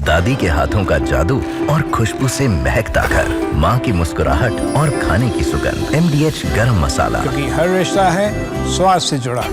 दादी के हाथों का जादू और खुशबू से महकता घर, माँ की मुस्कुराहट और खाने की सुगंध। MDH गरम मसाला, क्योंकि हर रिश्ता है स्वाद से जुड़ा।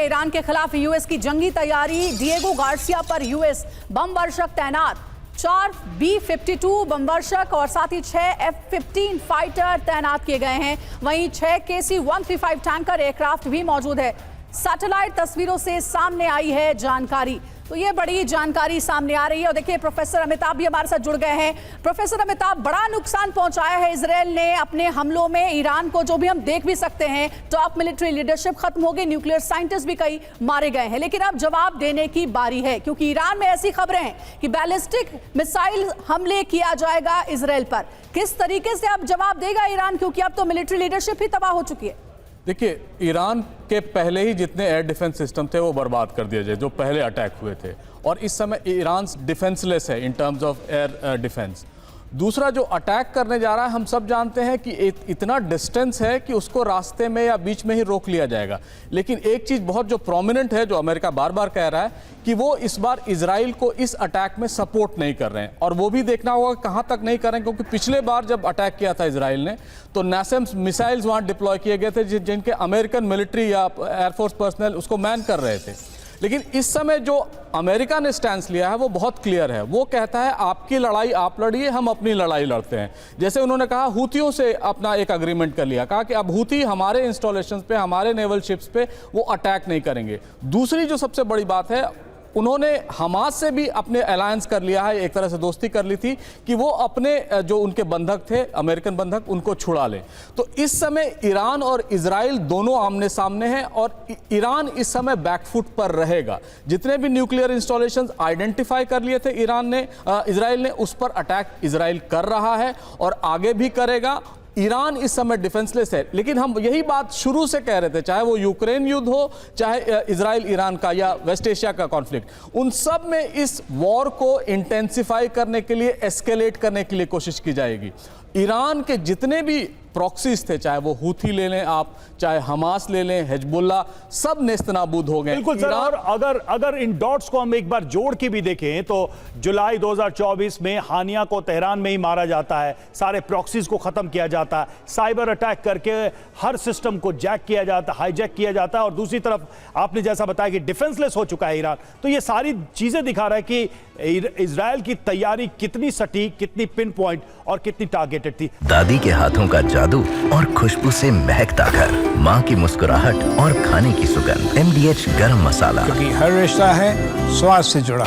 ईरान के खिलाफ यूएस की जंगी तैयारी, डिएगो गार्सिया पर यूएस बम वर्षक तैनात, 4 B-52 बम वर्षक और साथ ही 6 F-15 फाइटर तैनात किए गए हैं। वहीं 6 KC-135 टैंकर एयरक्राफ्ट भी मौजूद है। सैटेलाइट तस्वीरों से सामने आई है जानकारी, तो ये बड़ी जानकारी सामने आ रही है। और देखिए, प्रोफेसर अमिताभ भी हमारे साथ जुड़ गए हैं। प्रोफेसर अमिताभ, बड़ा नुकसान पहुंचाया है इजरायल ने अपने हमलों में ईरान को, जो भी हम देख भी सकते हैं। टॉप मिलिट्री लीडरशिप खत्म हो गई, न्यूक्लियर साइंटिस्ट भी कई मारे गए हैं, लेकिन अब जवाब देने की बारी है, क्योंकि ईरान में ऐसी खबरें हैं कि बैलिस्टिक मिसाइल हमले किया जाएगा इजरायल पर। किस तरीके से अब जवाब देगा ईरान, क्योंकि अब तो मिलिट्री लीडरशिप ही तबाह हो चुकी है। देखिए, ईरान के पहले ही जितने एयर डिफेंस सिस्टम थे वो बर्बाद कर दिए गए, जो पहले अटैक हुए थे, और इस समय ईरान डिफेंसलेस है in terms of air defence. दूसरा, जो अटैक करने जा रहा है, हम सब जानते हैं कि इतना डिस्टेंस है कि उसको रास्ते में या बीच में ही रोक लिया जाएगा। लेकिन एक चीज़ बहुत जो प्रोमिनेंट है, जो अमेरिका बार बार कह रहा है कि वो इस बार इजराइल को इस अटैक में सपोर्ट नहीं कर रहे हैं, और वो भी देखना होगा कहाँ तक नहीं कर रहे हैं, क्योंकि पिछले बार जब अटैक किया था इजराइल ने, तो नासम्स मिसाइल्स वहाँ डिप्लॉय किए गए थे, जिनके अमेरिकन मिलिट्री या एयरफोर्स पर्सनल उसको मैन कर रहे थे। लेकिन इस समय जो अमेरिका ने स्टैंड लिया है वो बहुत क्लियर है। वो कहता है आपकी लड़ाई आप लड़िए, हम अपनी लड़ाई लड़ते हैं। जैसे उन्होंने कहा, हूथियों से अपना एक अग्रीमेंट कर लिया, कहा कि अब हूथी हमारे इंस्टॉलेशंस पे, हमारे नेवल शिप्स पे वो अटैक नहीं करेंगे। दूसरी जो सबसे बड़ी बात है, उन्होंने हमास से भी अपने अलायंस कर लिया है, एक तरह से दोस्ती कर ली थी कि वो अपने जो उनके बंधक थे, अमेरिकन बंधक, उनको छुड़ा लें। तो इस समय ईरान और इजराइल दोनों आमने सामने हैं, और ईरान इस समय बैकफुट पर रहेगा। जितने भी न्यूक्लियर इंस्टॉलेशंस आइडेंटिफाई कर लिए थे इजराइल ने, उस पर अटैक इजराइल कर रहा है और आगे भी करेगा। ईरान इस समय डिफेंसलेस है, लेकिन हम यही बात शुरू से कह रहे थे, चाहे वो यूक्रेन युद्ध हो, चाहे इजराइल ईरान का या वेस्ट एशिया का कॉन्फ्लिक्ट, उन सब में इस वॉर को इंटेंसिफाई करने के लिए, एस्केलेट करने के लिए कोशिश की जाएगी। ईरान के जितने भी प्रॉक्सीज थे, चाहे वो हूथी ले लें आप, चाहे हमास ले लें, हिजबुल्ला, सब नेस्तनाबूद हो गए। बिल्कुल सर, और अगर इन डॉट्स को हम एक बार जोड़ के भी देखें तो जुलाई 2024 में हानिया को तेहरान में ही मारा जाता है, सारे प्रॉक्सीज को खत्म किया जाता है, साइबर अटैक करके हर सिस्टम को जैक किया जाता है, हाईजैक किया जाता है, और दूसरी तरफ आपने जैसा बताया कि डिफेंसलेस हो चुका है ईरान। तो ये सारी चीजें दिखा रहा है कि इजराइल की तैयारी कितनी सटीक, कितनी पिन पॉइंट और कितनी टारगेटेड थी। दादी के हाथों का जादू और खुशबू से महकता घर, माँ की मुस्कुराहट और खाने की सुगंध। MDH गरम मसाला, क्योंकि हर रिश्ता है स्वाद से जुड़ा।